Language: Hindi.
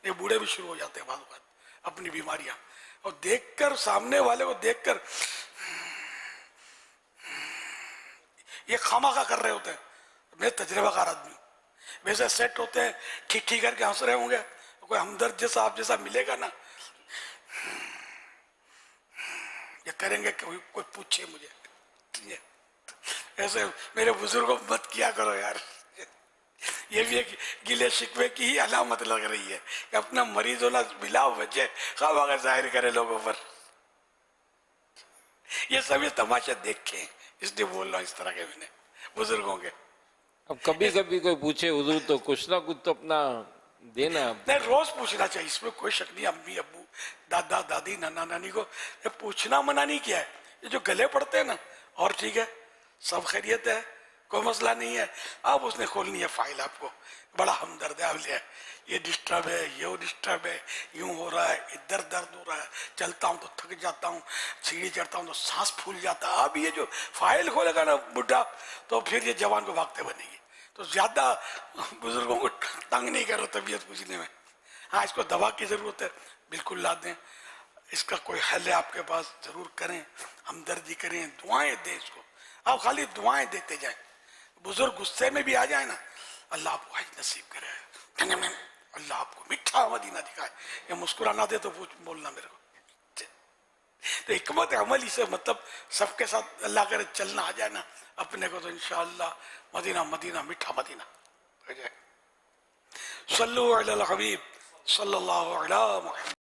ये बूढ़े भी शुरू हो जाते हैं बात अपनी बीमारियां, और देखकर सामने वाले को देखकर ये खामखा कर रहे होते हैं। मैं तजर्बाकार आदमी हूं, वैसे सेट होते हैं, खिखी करके हंस रहे होंगे, कोई हमदर्द जैसा आप जैसा मिलेगा ना, ये करेंगे कोई पूछे मुझे, ऐसे मेरे बुजुर्गों मत किया करो यार। ये भी एक गिले शिकवे की ही अलामत लग रही है कि अपना मरीज होना बिला वजह खामखा जाहिर करे लोगों पर। ये सभी तमाशे देखे, इसलिए बोल रहा हूं इस तरह के मैंने बुजुर्गों के। अब कभी कभी कोई पूछे हुजूर तो कुछ ना कुछ तो अपना देना। नहीं, रोज पूछना चाहिए, इसमें कोई शक नहीं। अम्मी अब्बू दादा दादी नाना नानी को ये पूछना मना नहीं किया है। ये जो गले पड़ते हैं ना, और ठीक है सब खैरियत है, कोई मसला नहीं है, अब उसने खोलनी है फाइल आपको, बड़ा हमदर्द है, ये डिस्टर्ब है, ये डिस्टर्ब है, यूं हो रहा है, इधर दर्द हो रहा है, चलता हूँ तो थक जाता हूँ, सीढ़ी चढ़ता हूँ तो सांस फूल जाता है। अब ये जो फाइल खोलेगा ना बुढ़ा, तो फिर ये जवान को भागते बनेगी। तो ज्यादा बुजुर्गों को तंग नहीं करो तबीयत पूछने में। हाँ, इसको दवा की जरूरत है, बिल्कुल ला दें, इसका कोई हल है आपके पास जरूर करें, हमदर्दी करें, दुआएं दें इसको। आप खाली दुआएं देते जाए, बुजुर्ग गुस्से में भी आ जाए ना, अल्लाह आपको हज नसीब करे, अल्लाह आपको मीठा मदीना दिखाए, या मुस्कुराना दे तो बोलना मेरे को। तो हिकमत अमल से मतलब सबके साथ अल्लाह करे चलना आ जाए ना अपने को, तो इंशाअल्लाह मदीना मदीना मीठा मदीना हो जाए। सल्लु अलल हबीब सल्लल्लाहु अलैहि वसल्लम।